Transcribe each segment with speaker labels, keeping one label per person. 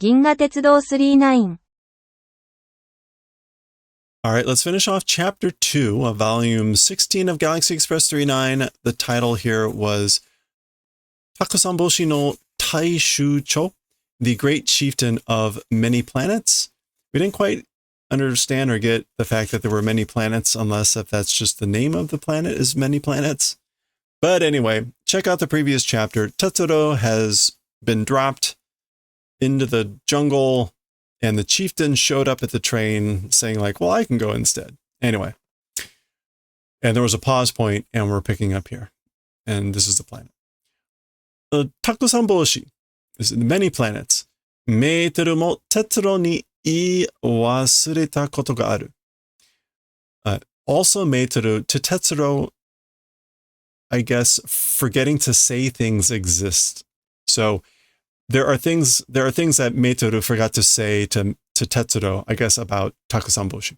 Speaker 1: 銀河鉄道39。
Speaker 2: All right, let's finish off chapter 2 of volume 16 of Galaxy Express 39. The title here was Takusanboshi no Taishucho, the Great Chieftain of Many Planets. We didn't quite understand or get the fact that there were many planets, unless if that's just the name of the planet is Many Planets. But anyway, check out the previous chapter. Tetsuro has been dropped into the jungle, and the chieftain showed up at the train saying like, well, I can go instead. Anyway, and there was a pause point, and we're picking up here. And this is the planet. Takusanboshi is in many planets. Meiteru mo Tetsuro ni ii wasureta koto ga aru. Also Meiteru, to Tetsuro, I guess, forgetting to say things exist. So there are things that Meitoru forgot to say to Tetsuro, I guess, about Takusanboshi.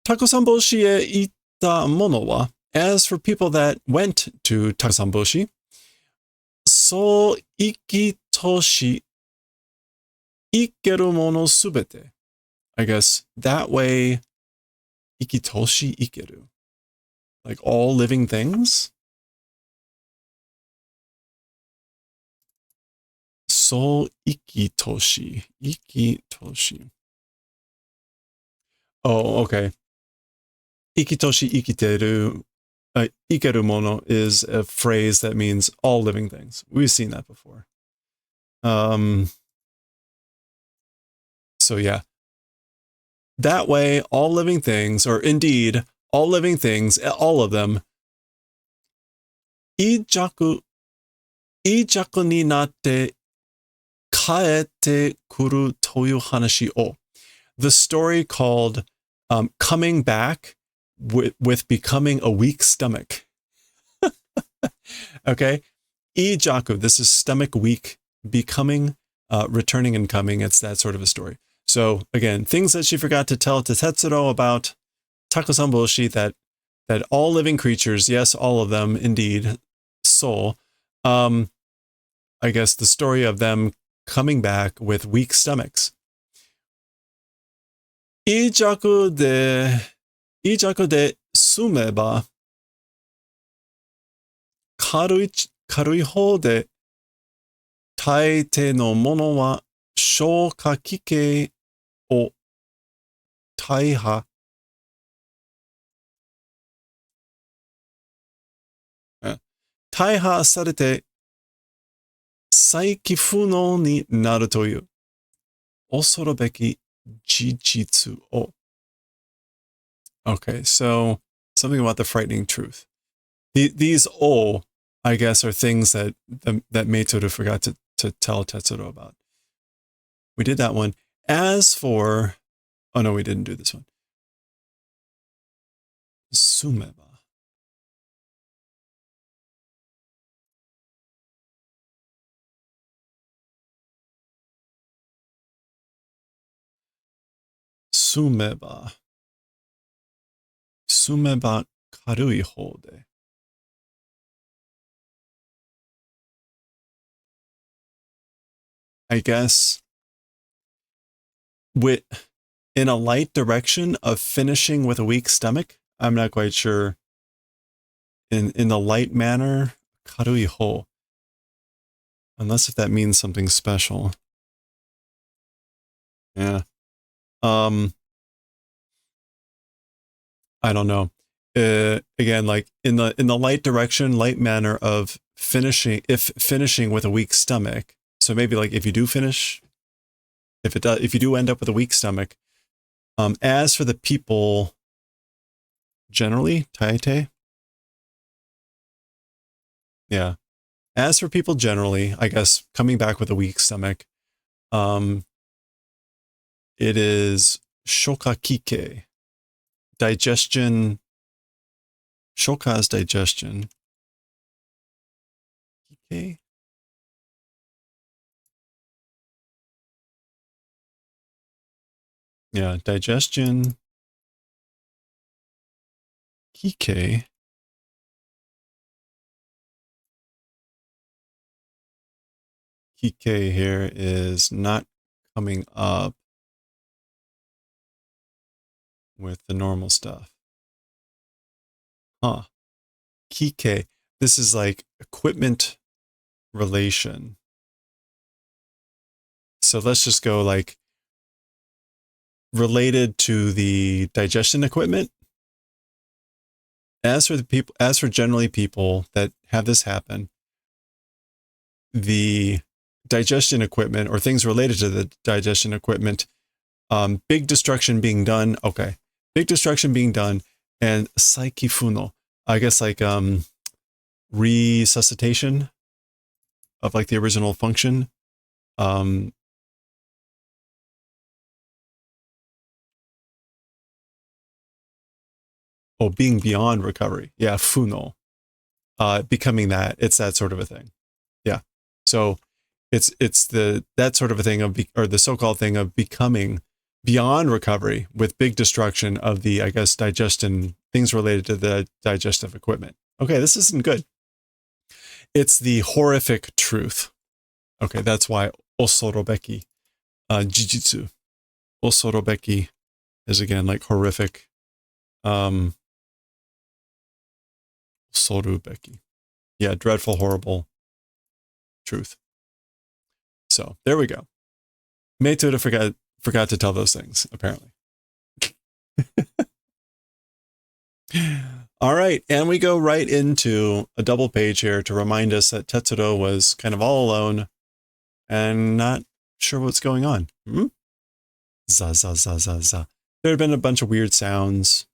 Speaker 2: Takusanboshi e ita mono wa, as for people that went to Takusanboshi, so ikitoshi ikeru mono subete. I guess that way, ikitoshi ikeru. Like all living things? So ikitoshi. Ikitoshi. Oh, okay. Ikitoshi ikiteru. Ikeru mono is a phrase that means all living things. We've seen that before. So yeah. That way, all living things, or indeed, all living things, all of them, ijaku ni natte kaete kuru toyu hanashi o. The story called Coming Back with Becoming a Weak Stomach. Okay? Ijaku, this is stomach weak, becoming, returning and coming. It's that sort of a story. So again, things that she forgot to tell to Tetsuro about Takusanboshi, that all living creatures, yes, all of them, indeed, soul. I guess the story of them coming back with weak stomachs. Ijaku de sumeba karui hou de taite no mono wa shouka kike o taiha. Taiha sarete saiki funo ni naru toyu osorobeki jijitsu o. Okay, so something about the frightening truth. These o, I guess, are things that Meitoru forgot to tell Tetsuro about. We did that one. As for, oh no, we didn't do this one. Sumeba. Sumeba. Sumeba karui hou de. I guess in a light direction of finishing with a weak stomach. I'm not quite sure. In the light manner, karui hou. Unless if that means something special. Yeah. I don't know. Again, like in the light direction, light manner of finishing with a weak stomach. So maybe like if you do finish, if you do end up with a weak stomach, as for the people generally, taite. Yeah. As for people generally, I guess coming back with a weak stomach, it is shokakike. Digestion. Shoka is digestion. Kike? Yeah, digestion. Kike. Kike here is not coming up with the normal stuff. Huh. Kike. This is like equipment relation. So let's just go like related to the digestion equipment. As for generally people that have this happen, the digestion equipment or things related to the digestion equipment, big destruction being done. Okay. Big destruction being done and saikifuno. I guess like resuscitation of like the original function. Being beyond recovery. Yeah, funo. Becoming that. It's that sort of a thing. Yeah. So it's that sort of a thing or the so-called thing of becoming beyond recovery with big destruction of the, I guess, digestion, things related to the digestive equipment. Okay, this isn't good. It's the horrific truth. Okay, that's why osorobeki, jujitsu. Osorobeki is again like horrific. Sorubeki. Yeah, dreadful, horrible truth. So there we go. Meitoda forgot to tell those things, apparently. All right, and we go right into a double page here to remind us that Tetsuro was kind of all alone and not sure what's going on. Za, za, za, za, za. There had been a bunch of weird sounds.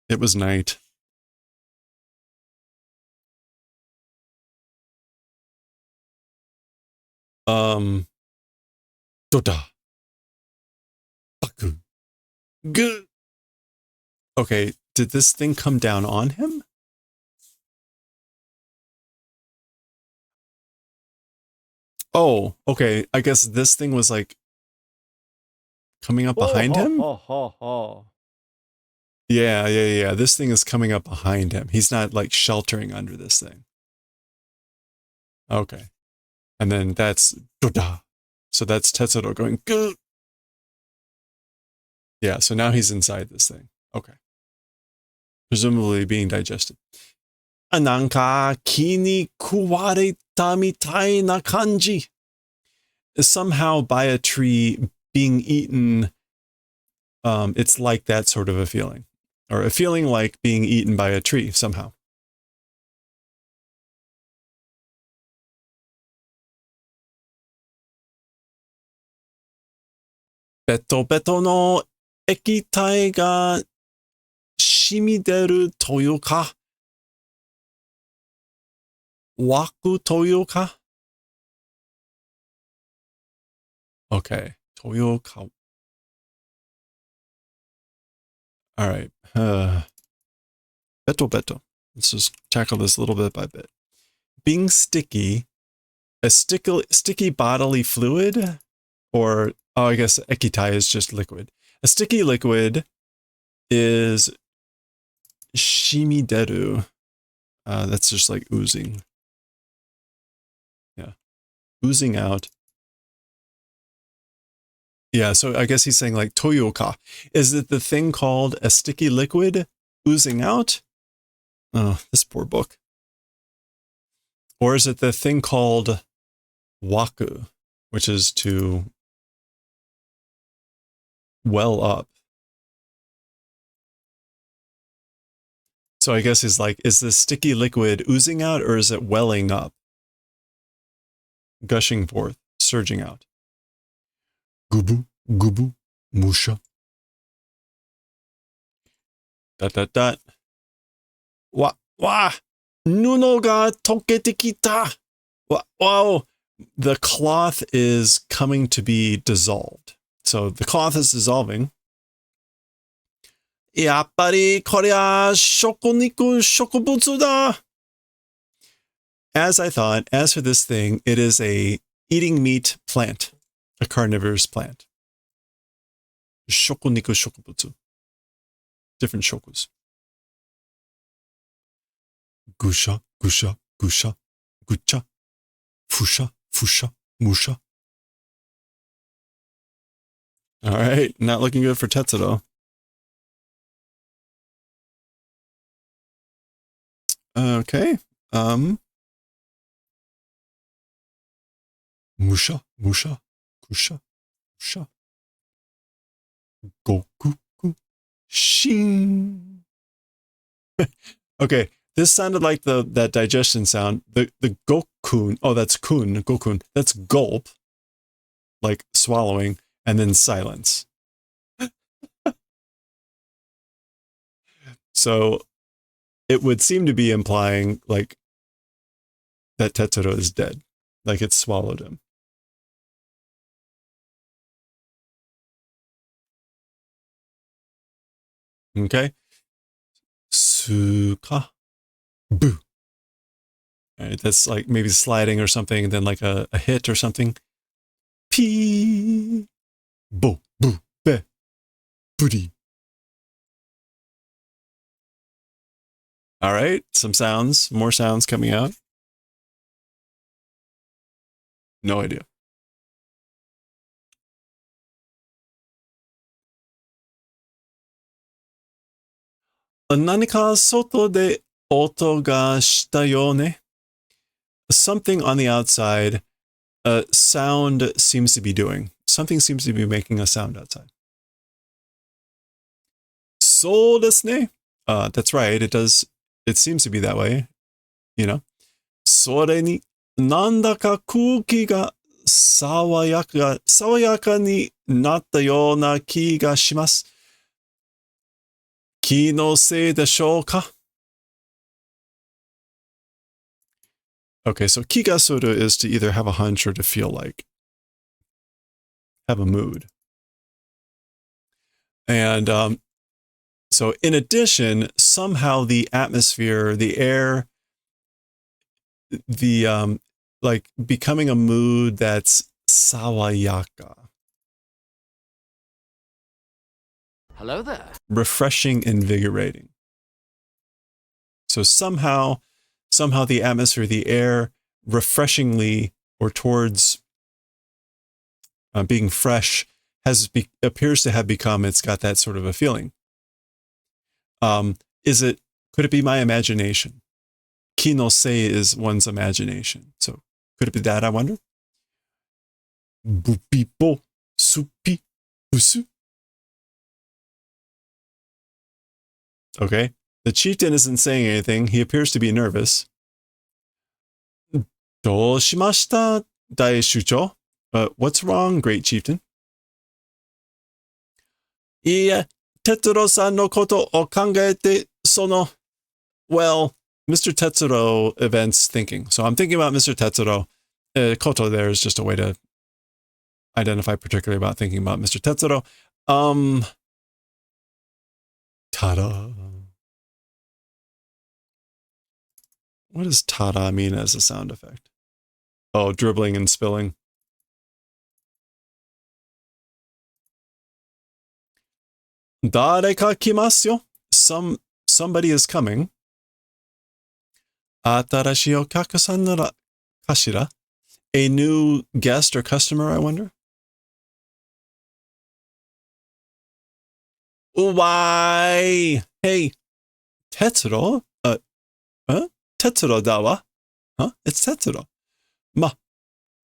Speaker 2: It was night. Doda. Baku. Good. Okay, did this thing come down on him? Oh, okay. I guess this thing was like coming up behind him? Yeah. This thing is coming up behind him. He's not like sheltering under this thing. Okay. And then that's Doda. So that's Tetsuro going, good. Yeah, so now he's inside this thing. Okay. Presumably being digested. Nanka ki ni kuwareta mitai na kanji. Somehow by a tree being eaten, it's like that sort of a feeling. Or a feeling like being eaten by a tree somehow. Beto beto no ekitai ga shimideru toyo ka? Waku toyo ka? Okay. Toyo ka. All right. Beto. Let's just tackle this little bit by bit. Being sticky, a sticky bodily fluid, or I guess ekitai is just liquid. A sticky liquid is shimideru. That's just like oozing. Yeah. Oozing out. Yeah, so I guess he's saying like toyoka. Is it the thing called a sticky liquid oozing out? Oh, this poor book. Or is it the thing called waku, which is to well up? So I guess he's like, is the sticky liquid oozing out or is it welling up? Gushing forth, surging out. Gubu, musha. Dot. Wa, nuno ga tokete kita. Wow, the cloth is coming to be dissolved. So the cloth is dissolving. Yappari korea shokoniku shokubutsu da. As I thought, as for this thing, it is a eating meat plant, a carnivorous plant. Shokoniku shokubutsu. Different shokus. Gusha, gucha, fusha, Fusha. Musha. All right. Not looking good for Tetsuro. Okay. Musha. Musha. Kusha. Kusha. Goku. Shing. Okay. This sounded like that digestion sound. The gokun. Oh, that's kun. Gokun. That's gulp. Like swallowing. And then silence. So it would seem to be implying like that Tetsuro is dead. Like it swallowed him. Okay. Suka. Boo. All right, that's like maybe sliding or something, and then like a hit or something. Pee. Bo. Boo. Be. Booty. All right. Some sounds. More sounds coming out. No idea. 何か外で音がしたよね. Something on the outside, sound seems to be doing. Something seems to be making a sound outside. そうですね. That's right. It does. It seems to be that way. You know. それに、なんだか空気が爽やかになったような気がします。気のせいでしょうか? Okay, so kigasuru is to either have a hunch or to feel like. Have a mood. And so in addition, somehow the atmosphere, the air, the like becoming a mood that's sawayaka.
Speaker 3: Hello there.
Speaker 2: Refreshing, invigorating. So somehow the atmosphere, the air, refreshingly or towards being fresh appears to have become. It's got that sort of a feeling. Could it be my imagination? Ki no sei is one's imagination. So could it be that, I wonder? Bupipo, supi, busu. Okay. The chieftain isn't saying anything. He appears to be nervous. どうしました、大首長? What's wrong, great chieftain? いいえ、Tetsuroさんのことを考えて、well, Mr. Tetsuro events thinking. So I'm thinking about Mr. Tetsuro. Koto there is just a way to identify particularly about thinking about Mr. Tetsuro. Ta-da. What does ta-da mean as a sound effect? Oh, dribbling and spilling. Dareka kimasu yo. Somebody is coming. Atarashi okaku-san nara kashira? A new guest or customer, I wonder? Why? Hey, Tetsuro? Tetsuro da wa? Huh? It's Tetsuro.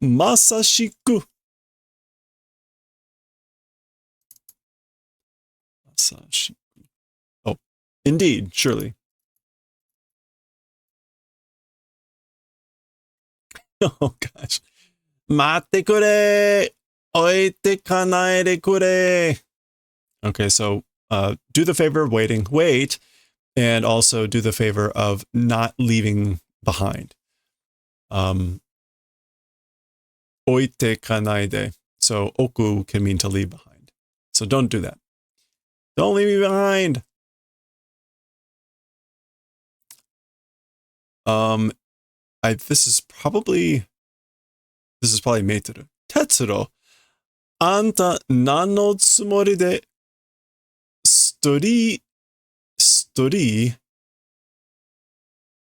Speaker 2: Masashiku. Masashiku. Oh, indeed, surely. Oh, gosh. Matte kure. Oite kanae kure. Okay, so do the favor of waiting. Wait. And also do the favor of not leaving behind. Oite kanaide. So oku can mean to leave behind. So don't do that. Don't leave me behind. This is probably Meiteru. Tetsuro, anta nan no tsumori de story,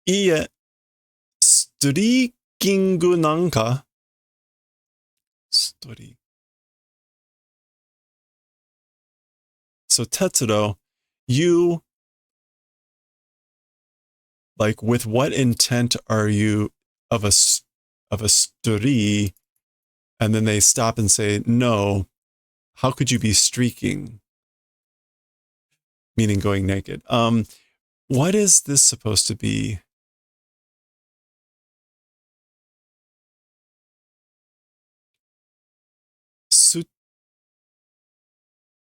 Speaker 2: iie, streakingu nanka Sutori. So Tetsuro, you, like, with what intent are you of a story? And then they stop and say, no, how could you be streaking? Meaning going naked. What is this supposed to be?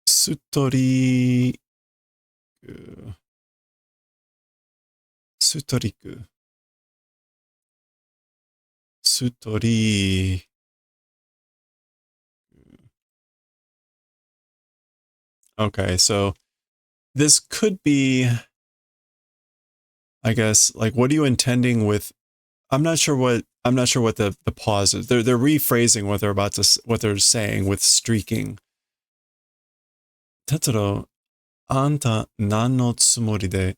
Speaker 2: Sutori, sutoriku. Sutori. Okay, so this could be, I guess, like, what are you intending with? I'm not sure what the pause is. They're rephrasing what what they're saying with streaking. Tetsuro, anta nan no tsumori de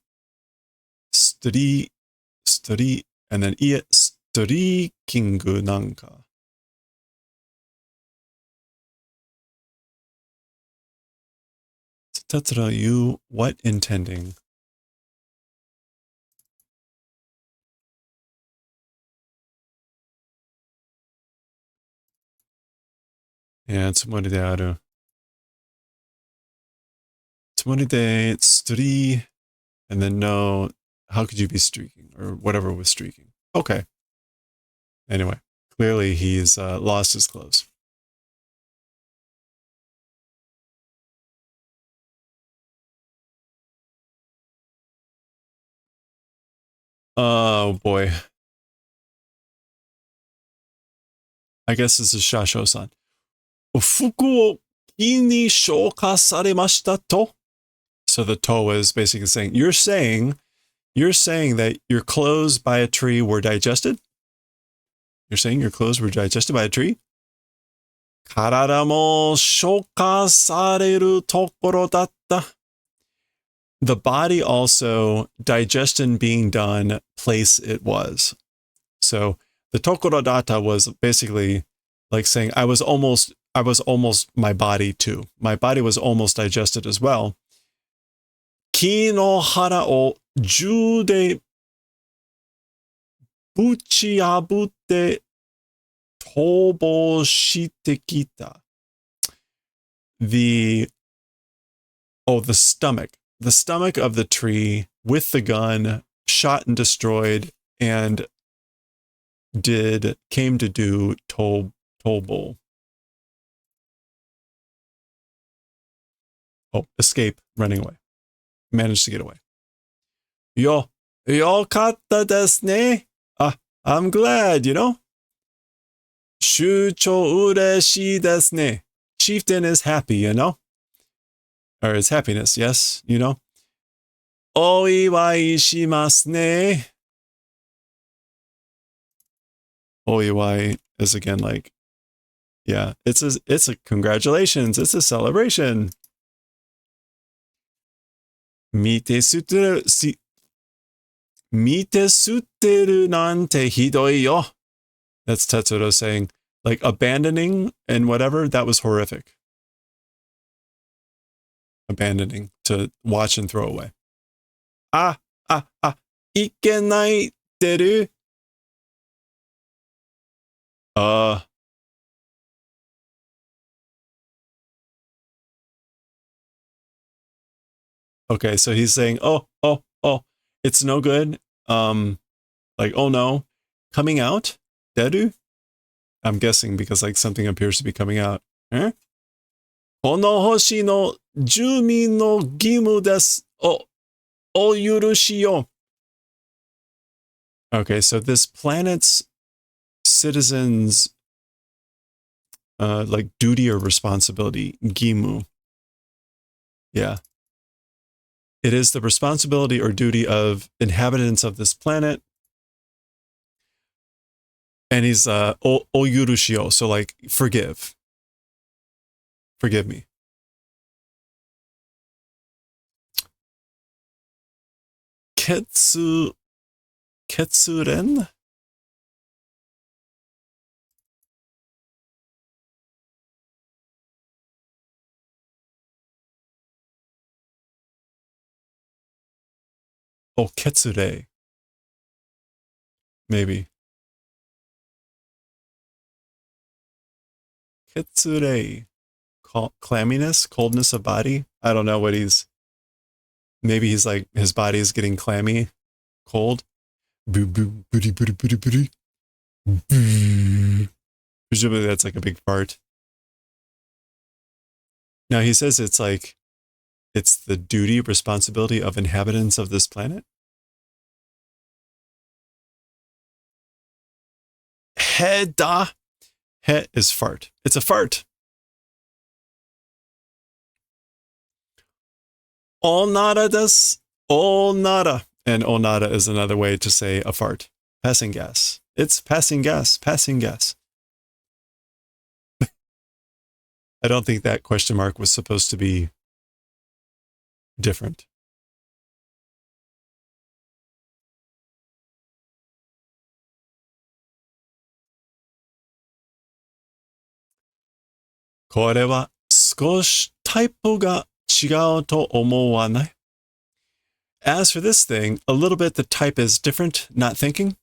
Speaker 2: and then ie streakingu nanka. Tetsuro, you what intending? Yeah, tsumori de aru. Tsumori de stri, and then no, how could you be streaking? Or whatever was streaking. Okay. Anyway, clearly he's lost his clothes. Oh boy. I guess this is Shasho-san. Fuku wo ki ni shouka saremashita to? So the to is basically saying, you're saying that your clothes by a tree were digested? You're saying your clothes were digested by a tree? Karada mo shouka sareru tokoro datta. The body also, digestion being done, place it was. So the tokoro data was basically like saying I was almost my body too. My body was almost digested as well. Ki no hara o ju de buchiabutte tobo shite kita. The stomach. The stomach of the tree with the gun shot and destroyed and came to do tobo. Oh, escape, running away. Managed to get away. Yo katta desu ne. I'm glad, you know. Shucho ureshii desu ne. Chieftain is happy, you know. Or his happiness, yes, you know. Oiwai shimasu ne. Oiwai is again like, yeah, it's a congratulations, it's a celebration. Mite sutteru nante hidoi yo. That's Tetsuro saying, like, abandoning and whatever, that was horrific. Abandoning to watch and throw away. Ikenai teru. Okay, so he's saying, oh, it's no good. Like, oh no, coming out, deru. I'm guessing because like something appears to be coming out. Eh? Kono hoshi no jumin no gimu desu. O yurushi yo. Okay, so this planet's citizens, like duty or responsibility, gimu. Yeah. It is the responsibility or duty of inhabitants of this planet. And he's o yurushio, so like forgive. Forgive me. Ketsuren? Oh, ketsure. Maybe. Ketsure. Clamminess, coldness of body. I don't know what he's. Maybe he's like, his body is getting clammy, cold. Boo, boo, booty, booty, booty, booty. Boo. Presumably that's like a big fart. Now he says it's like, it's the duty, responsibility of inhabitants of this planet. He-da. He is fart. It's a fart. Onara desu. Onara. And onara is another way to say a fart. Passing gas. It's passing gas. Passing gas. I don't think that question mark was supposed to be different. Kore wa skoshi typo ga chigau to omowanai. As for this thing, a little bit the type is different, not thinking.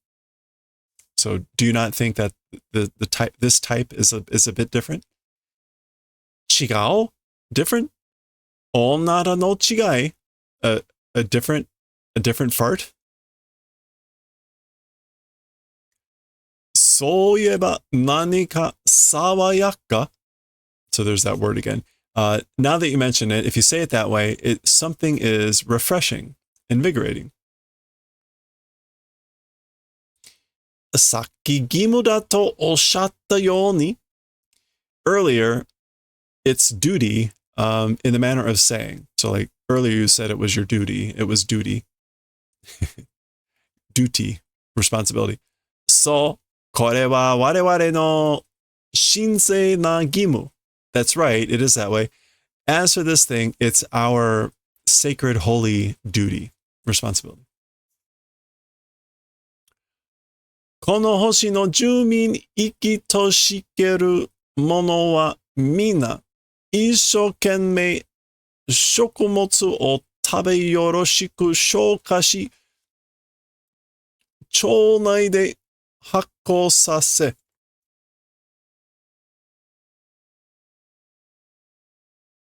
Speaker 2: So do you not think that the type, this type is a bit different? Chigao, different. Onara no chigai, a different fart. Soieba nani ka sawayaka. So there's that word again. Now that you mention it, if you say it that way, something is refreshing, invigorating. Saki gimu da to oshatta yoni. Earlier, it's duty in the manner of saying. So like earlier you said it was your duty. It was duty. Duty, responsibility. So, kore wa wareware no shinsei na gimu. That's right, it is that way. As for this thing, it's our sacred, holy duty, responsibility. この星の住民生きとしける者は皆一生懸命食物を食べよろしく消化し、腸内で発酵させ。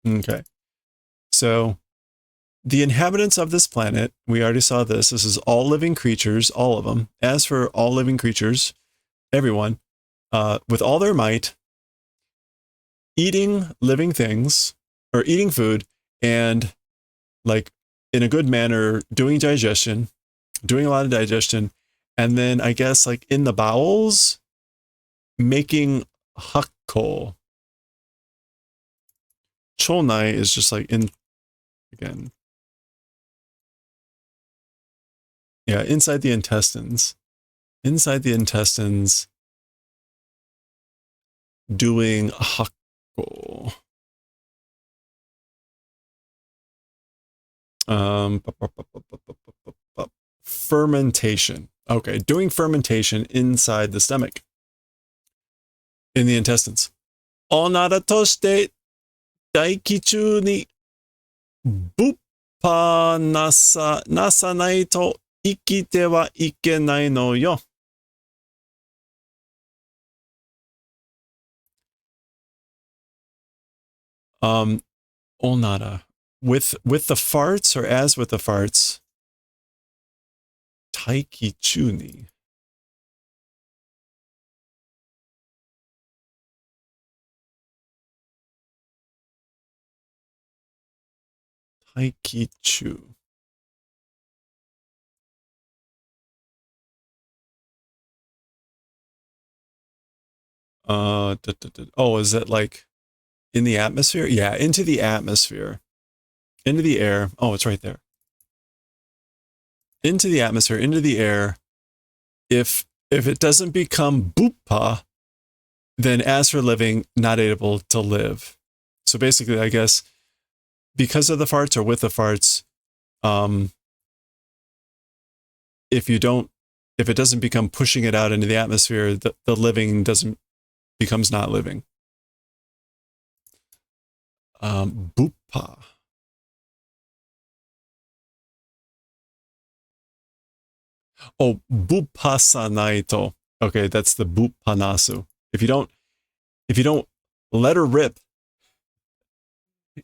Speaker 2: Okay. So, the inhabitants of this planet, we already saw this. This is all living creatures, all of them. As for all living creatures, everyone, with all their might, eating living things, or eating food, and like in a good manner, doing digestion, doing a lot of digestion, and then I guess like in the bowels, making hakko. Chonai is just like in, again. Yeah, inside the intestines. Inside the intestines, doing hakko. Fermentation. Okay, doing fermentation inside the stomach. In the intestines. Onara toshite daiki chu ni buppa nasanai to ikite wa ikenai no yo. Onara. With the farts, or as with the farts, taiki chu ni. Taiki chu. Oh, is it like in the atmosphere? Yeah, into the atmosphere. Into the air. Oh, it's right there. Into the atmosphere, into the air. If it doesn't become bupa, then as for living, not able to live. So basically, I guess, because of the farts or with the farts, if it doesn't become pushing it out into the atmosphere, the living becomes not living. Bupa. Oh, buppasanaito. Okay, that's the buppanasu. If you don't let her rip,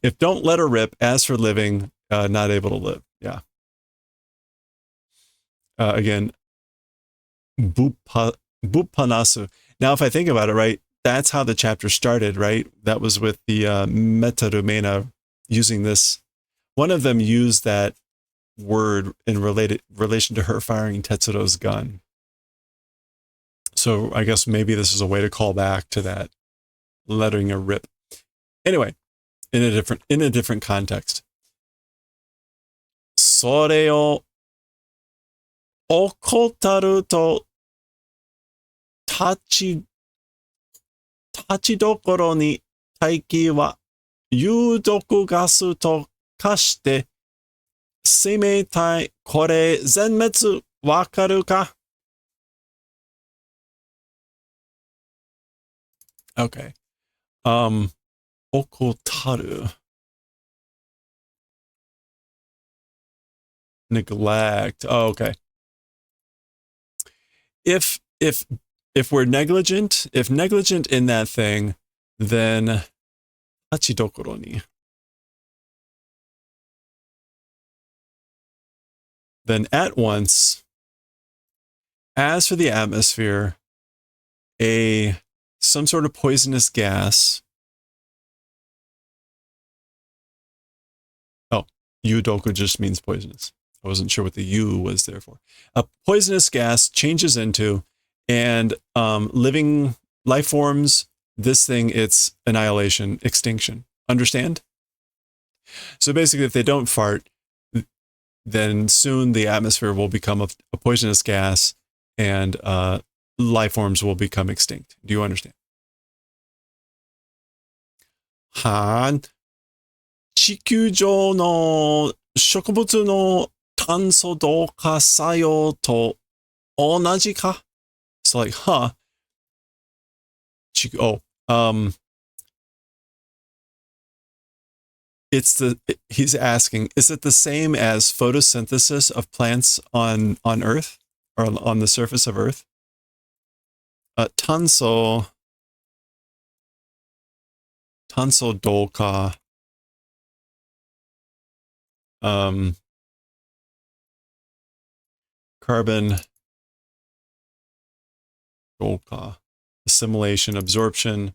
Speaker 2: if don't let her rip, as for living, not able to live. Yeah. Again, buppanasu. Now, if I think about it, right, that's how the chapter started, right? That was with the metarumena using this. One of them used that word in relation to her firing Tetsuro's gun. So I guess maybe this is a way to call back to that, letting her rip. Anyway, in a different context. それを怠ると立ちどころに大気は有毒ガスと化して生命体これ全滅わかるか Okay. 怠る neglect. Oh, okay. If we're negligent, if negligent in that thing, then hachidokoro ni. Then at once, as for the atmosphere, some sort of poisonous gas. Oh, yudoku just means poisonous. I wasn't sure what the U was there for. A poisonous gas changes into, and living life forms, this thing, it's annihilation, extinction. Understand? So basically, if they don't fart, then soon the atmosphere will become a poisonous gas, and life forms will become extinct. Do you understand? はあ、地球上の植物の炭素同化作用と同じか? So like, huh? He's asking, is it the same as photosynthesis of plants on Earth or on the surface of Earth? Tanso doka. Carbon doka. Assimilation, absorption,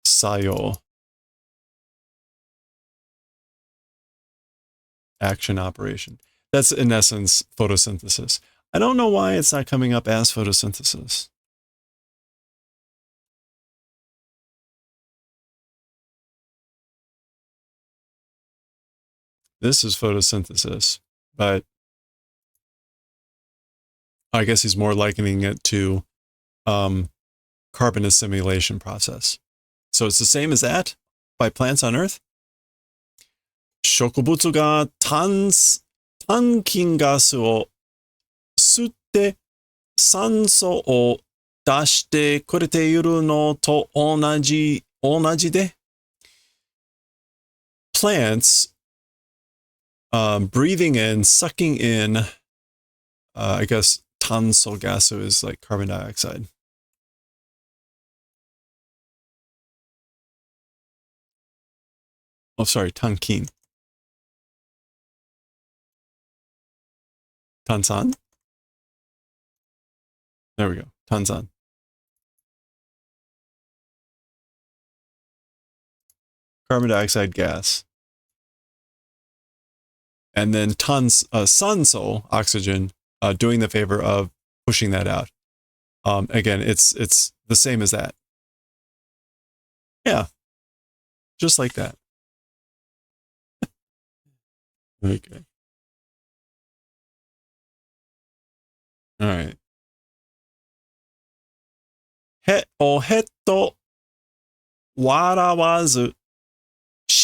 Speaker 2: sayo. Action, operation. That's in essence photosynthesis. I don't know why it's not coming up as photosynthesis. This is photosynthesis, but I guess he's more likening it to carbon assimilation process. So it's the same as that by plants on Earth. 植物が炭菌ガスを吸って酸素を出してくれているのと同じで plants breathing in, sucking in, I guess tanso gasu is like carbon dioxide. Oh, sorry, tankin. Tansan? There we go. Tansan. Carbon dioxide gas. And then sanso, oxygen, doing the favor of pushing that out. Again, it's the same as that. Yeah. Just like that. Okay. All right. おへっと笑わず、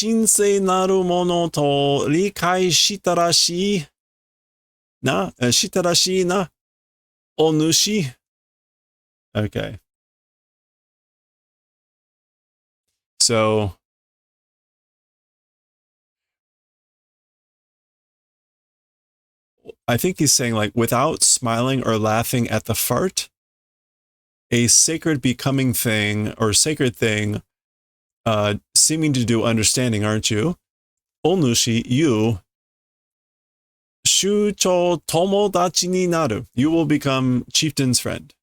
Speaker 2: 神聖なるものと理解したらしいな、お主。Okay. So, I think he's saying like without smiling or laughing at the fart, a sacred becoming thing or sacred thing, seeming to do understanding, aren't you? Onushi, you. Shucho tomodachi ni naru. You will become chieftain's friend.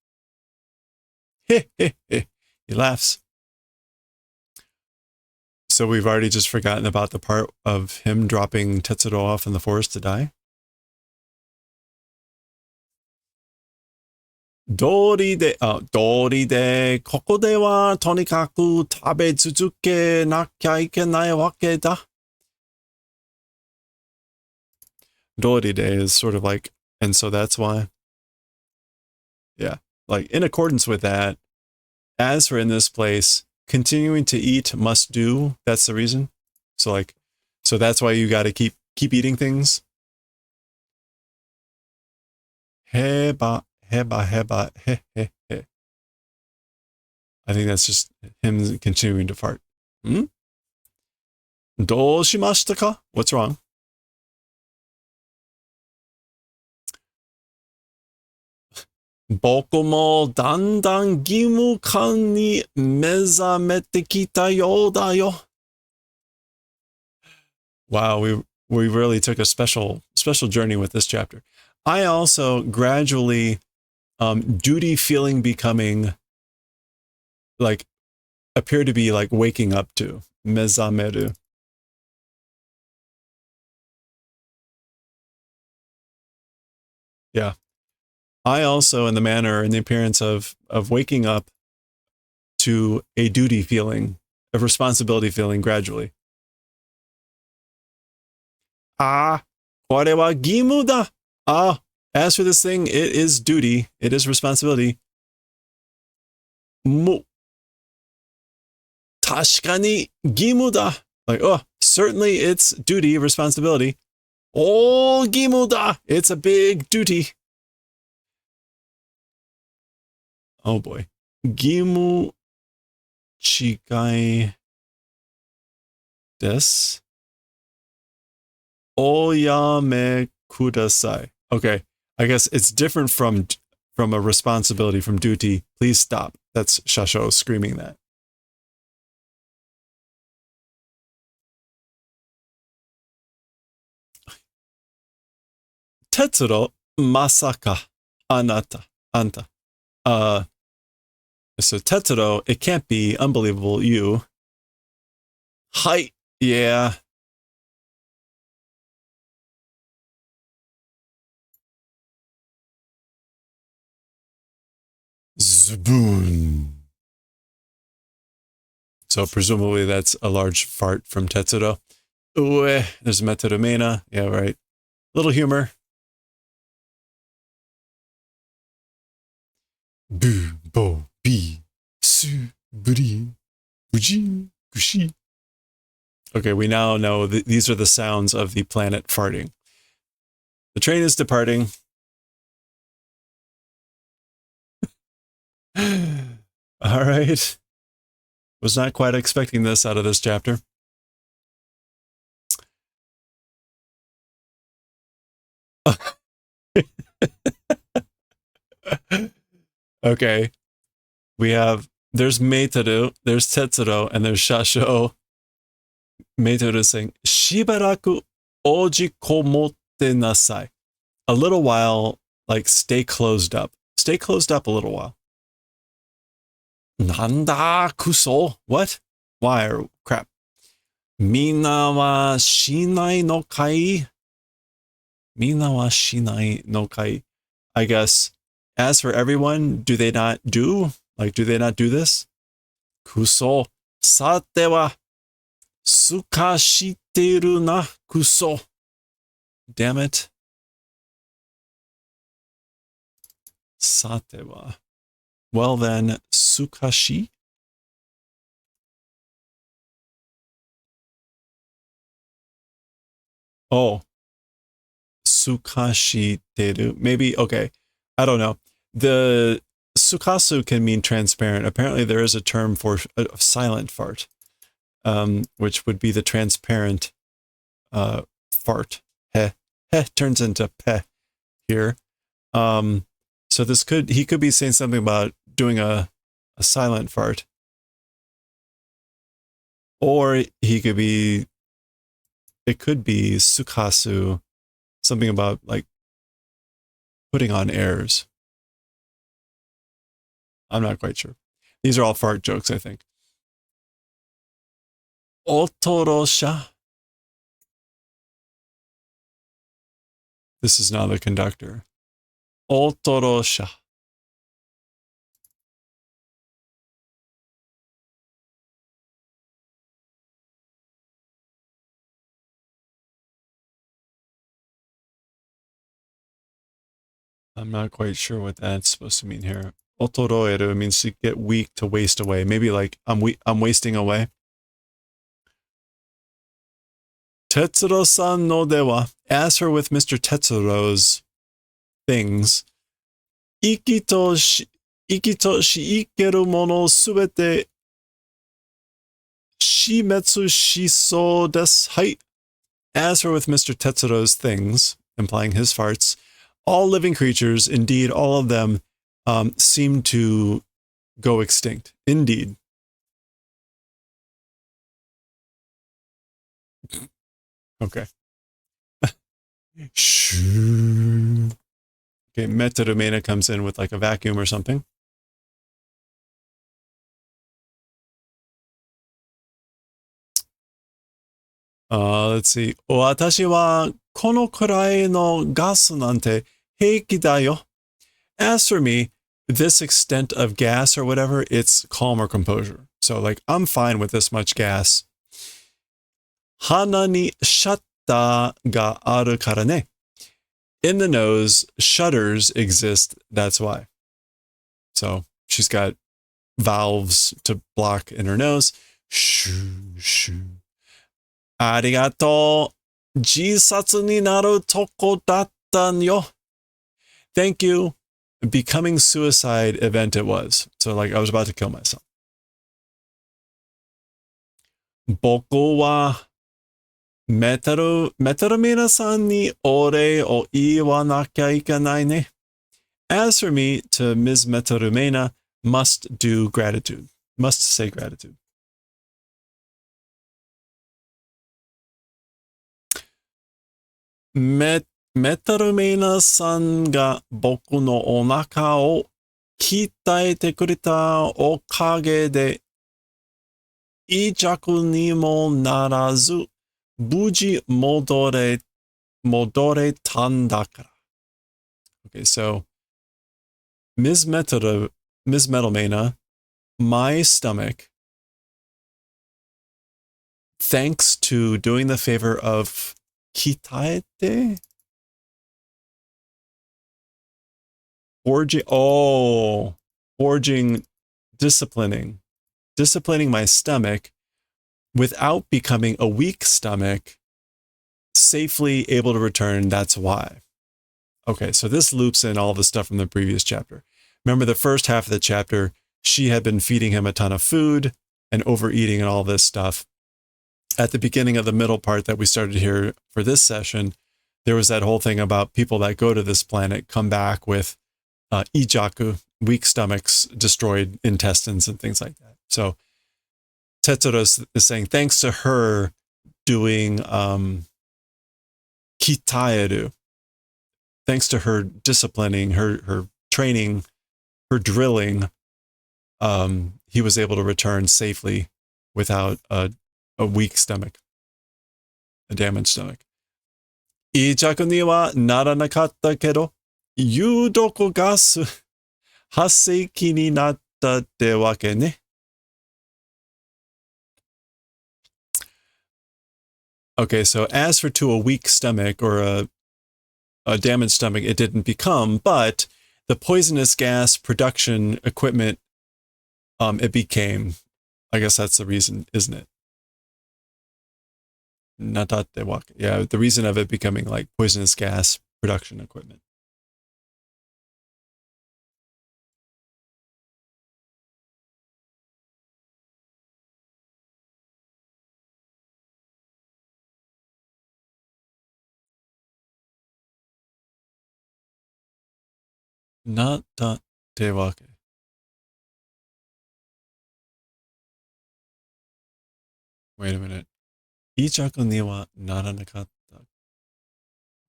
Speaker 2: He laughs. So we've already just forgotten about the part of him dropping Tetsuro off in the forest to die. 道理で、ここではとにかく食べ続けなきゃいけないわけだ。道理で is sort of like, and so that's why. Yeah, like in accordance with that, as for in this place, continuing to eat must do, that's the reason. So like, so that's why you got to keep eating things. Heba, heba, he. I think that's just him continuing to fart. Hmm? どうしましたか? What's wrong? Wow, we really took a special journey with this chapter. I also gradually duty feeling becoming like appear to be like waking up to mezameru. Yeah. I also, in the manner and the appearance of waking up to a duty feeling, a responsibility feeling gradually. Ah, これは義務だ. Ah, as for this thing, it is duty, it is responsibility. もう、確かに義務だ. Like, oh, certainly it's duty, responsibility. Oh, 義務だ. It's a big duty. Oh boy. 義務違いです。おやめください. Okay, I guess it's different from a responsibility, from duty. Please stop. That's Shasho screaming that. Tetsuro, masaka, anata, anta. So Tetsuro, it can't be, unbelievable, you. Hi, yeah. Zboon. So presumably that's a large fart from Tetsuro. Ooh, there's Metodumena. Yeah, right. Little humor. Bu, bo, bi, su, buri, buji, gushi. Okay, we now know that these are the sounds of the planet farting. The train is departing. All right. Was not quite expecting this out of this chapter. Okay. There's Meitoru, there's Tetsuro, and there's Shasho. Meitoru is saying, Shibaraku oji komotte nasai. A little while, like stay closed up. Stay closed up a little while. Nanda kuso? What? Why? Or crap. Mina wa shinai no kai? Mina wa shinai no kai. I guess, as for everyone, do they not do? Like, do they not do this? Kuso. Sate wa sukashiteru na kuso. Damn it. Sate wa. Well then, sukashi? Oh. Sukashiteru. Maybe, okay. I don't know. The sukasu can mean transparent. Apparently there is a term for a silent fart, which would be the transparent fart. He turns into pe. here. So he could be saying something about doing a silent fart. Or it could be sukasu, something about like putting on airs. I'm not quite sure. These are all fart jokes, I think. Otorosha. This is now the conductor. Otorosha. I'm not quite sure what that's supposed to mean here. Otoroeru means to get weak, to waste away. Maybe like I'm wasting away. Tetsuro-san no dewa. As for with Mr. Tetsuro's things, iki to shiikeru mono subete shimetsu shisou desu. Hai. As for with Mr. Tetsuro's things, implying his farts, all living creatures, indeed all of them, seem to go extinct. Indeed. Okay. Okay, Metarumena comes in with like a vacuum or something. Let's see. 私はこのくらいのガスなんて平気だよ. As for me, this extent of gas or whatever, it's calm or composure. So like, I'm fine with this much gas. 鼻にシャッターがあるからね. In the nose, shutters exist, that's why. So she's got valves to block in her nose. Shoo, shoo. ありがとう。自殺になるとこだったんよ. Thank you. Becoming suicide event it was. So like I was about to kill myself. 僕はメタルメナさんにお礼を言わなきゃいけないね. As for me, to Ms. Metarumena, must do gratitude. Must say gratitude. Metarumena さんが僕のお腹を鍛えてくれたおかげで、癒着にもならず、無事戻れたんだから. Okay, so Ms. Metalmena, my stomach, thanks to doing the favor of kitaete? Forging, disciplining my stomach without becoming a weak stomach, safely able to return, that's why. Okay, so this loops in all the stuff from the previous chapter. Remember the first half of the chapter, she had been feeding him a ton of food and overeating and all this stuff. At the beginning of the middle part that we started here for this session, there was that whole thing about people that go to this planet come back with ijaku, weak stomachs, destroyed intestines, and things like that. So Tetsuro is saying, thanks to her doing kitaeru, thanks to her disciplining, her training, her drilling, he was able to return safely without a weak stomach, a damaged stomach. 癒着にはならなかったけど、有毒ガス発生気になったってわけね。Okay, so as for to a weak stomach or a damaged stomach, it didn't become, but the poisonous gas production equipment, it became. I guess that's the reason, isn't it? Natate wake. Yeah, the reason of it becoming like poisonous gas production equipment. natta te wake. Wait a minute. いい着にはならなかった。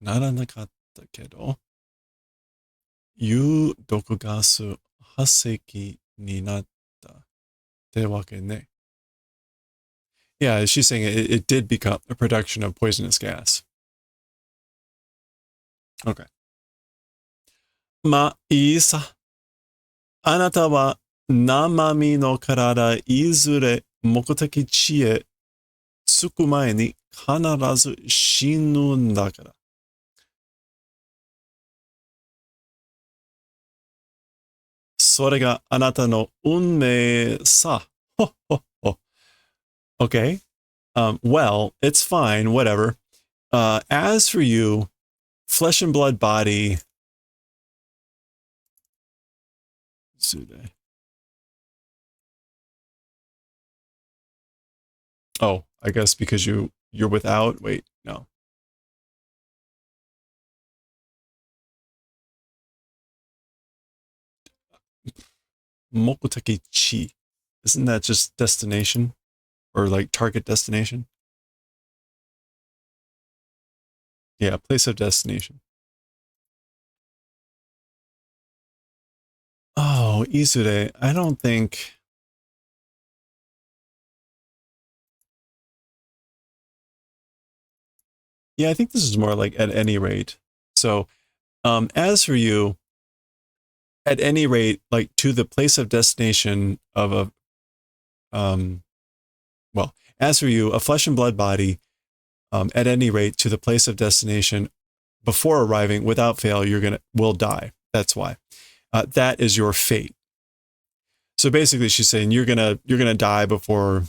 Speaker 2: ならなかったけど、有毒ガス発生器になったってわけね。Yeah, she's saying it did become a production of poisonous gas. Okay. まあいいさ。あなたは生身の体いずれ目的地へ着く前に必ず死ぬんだから。それがあなたの運命さ。ほほほ。Okay. Well, it's fine, whatever. As for you, flesh and blood body. Oh, I guess because you're without. Wait, no. Mokuteki chi. Isn't that just destination or like target destination? Yeah, place of destination. Oh, Izure. I don't think. Yeah, I think this is more like at any rate. So, as for you, at any rate, like to the place of destination of a, well, as for you, a flesh and blood body, at any rate, to the place of destination before arriving, without fail, will die. That's why. That is your fate. So basically, she's saying you're gonna die before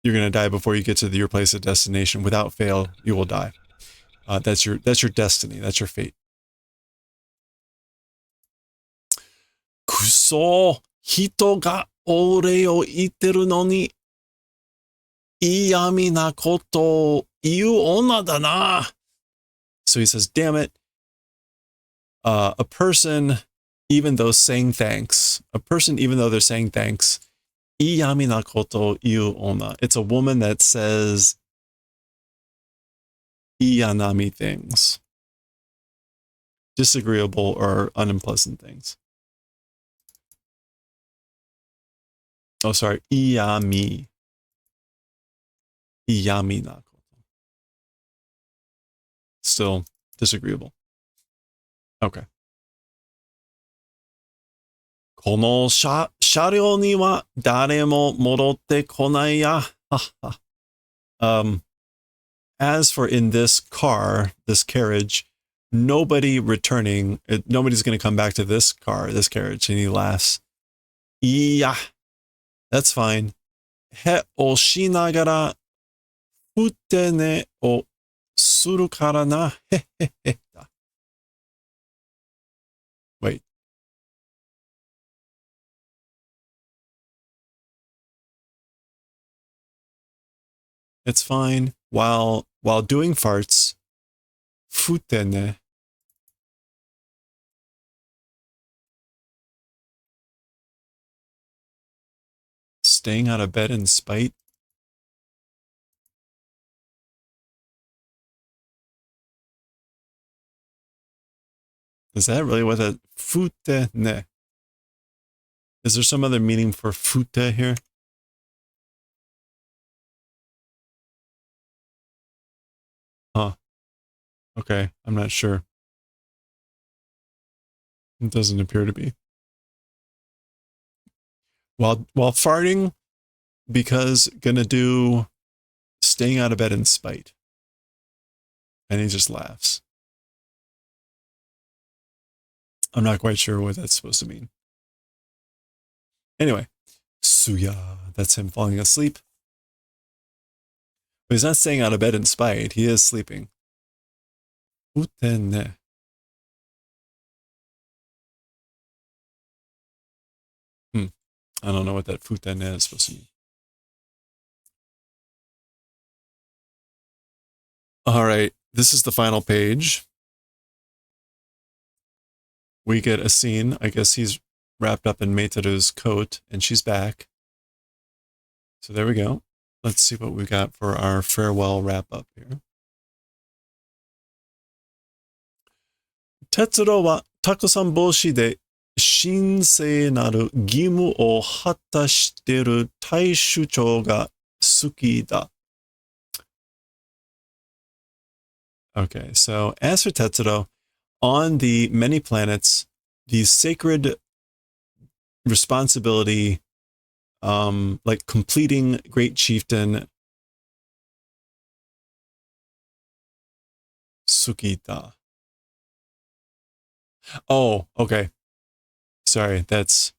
Speaker 2: you get to your place of destination. Without fail, you will die. That's your destiny. That's your fate. くそ、人が俺を言ってるのに嫌味なことを言う女だな. So he says, damn it. A person, even though they're saying thanks, iyami na koto iu ona. It's a woman that says iyanami things, disagreeable or unpleasant things. Oh, sorry, iyami na koto. Still disagreeable. Okay. この車両には誰も戻ってこないや。As for in this car, this carriage, nobody's going to come back to this carriage. And he laughs. Yeah, that's fine. へをしながら、ふてねをするからな。へへへ。Wait. It's fine. While doing farts, ふてね. Staying out of bed in spite. Is that really what that fute ne? Is there some other meaning for fute here? Huh. Okay, I'm not sure. It doesn't appear to be. While farting, because gonna do staying out of bed in spite. And he just laughs. I'm not quite sure what that's supposed to mean. Anyway, Suya, that's him falling asleep. But he's not staying out of bed in spite. He is sleeping. Utenne. I don't know what that futenne is supposed to mean. All right, this is the final page. we get a scene. I guess he's wrapped up in Meitaru's coat, and she's back. So there we go. Let's see what we got for our farewell wrap-up here. Tetsuro wa takusan boshi de shinsei naru gimu o hatashiteru taishuchou ga suki da. Okay, so as for Tetsuro, on the many planets, the sacred responsibility, like completing Great Chieftain Sukita. Oh, okay. Sorry, that's...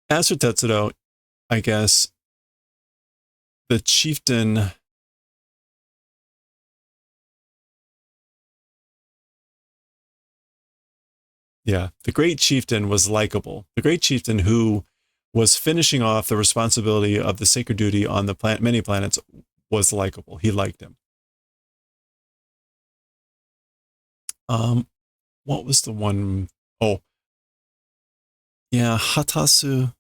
Speaker 2: As for Tetsuro, I guess the chieftain... Yeah, the Great Chieftain was likable. The Great Chieftain who was finishing off the responsibility of the sacred duty on the many planets was likable. He liked him. What was the one? Oh, yeah, hatasu.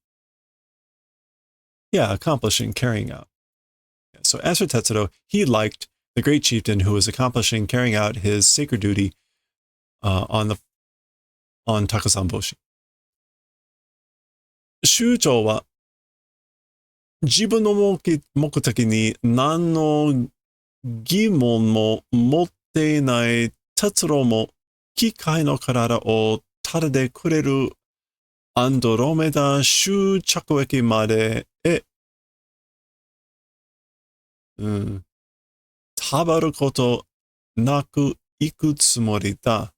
Speaker 2: Yeah, accomplishing, carrying out. Yeah, so as for Tetsuro, he liked the Great Chieftain who was accomplishing, carrying out his sacred duty on Takusan Boshi. Shuchou wa 自分の目的に何の疑問も持っていない哲郎も機械の体を垂れてくれるアンドロメダ終着駅までへ、たばることなく行くつもりだ。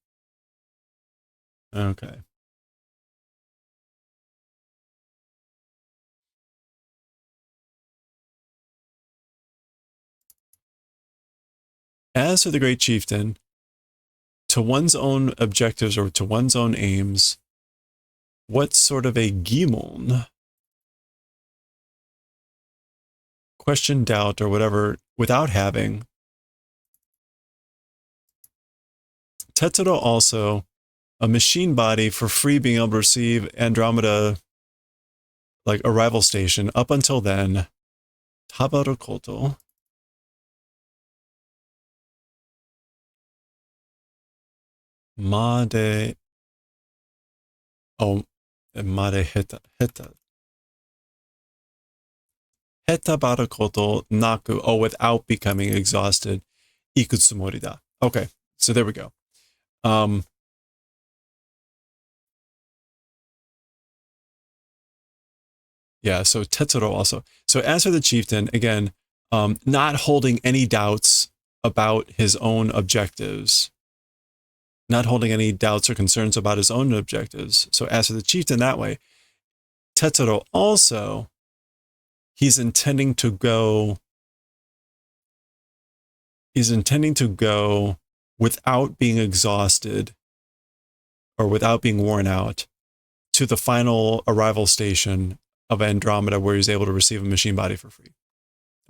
Speaker 2: Okay. As for the Great Chieftain, to one's own objectives or to one's own aims, what sort of a gimon, question, doubt, or whatever, without having. Tetsuro also, a machine body for free being able to receive Andromeda, like arrival station. Up until then, Tabaru Koto. Made. Oh, Made Heta. Hetabaru Koto Naku. Oh, without becoming exhausted. Ikutsumori da. Okay, so there we go. Yeah, so Tetsuro also. So as for the chieftain, again, not holding any doubts about his own objectives. Not holding any doubts or concerns about his own objectives. So as for the chieftain that way, Tetsuro also, he's intending to go without being exhausted or without being worn out to the final arrival station of Andromeda where he's able to receive a machine body for free.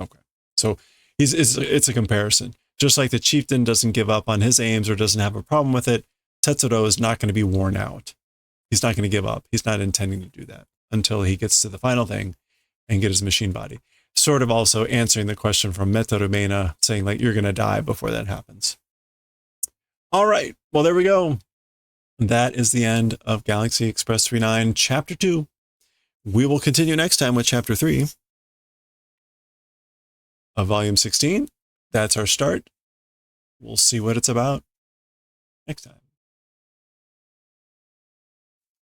Speaker 2: Okay. So it's a comparison. Just like the chieftain doesn't give up on his aims or doesn't have a problem with it, Tetsuro is not going to be worn out. He's not going to give up. He's not intending to do that until he gets to the final thing and get his machine body. Sort of also answering the question from Metaru Meina, saying like, you're going to die before that happens. All right. Well, there we go. That is the end of Galaxy Express 39, Chapter 2. We will continue next time with Chapter 3 of Volume 16. That's our start. We'll see what it's about next time.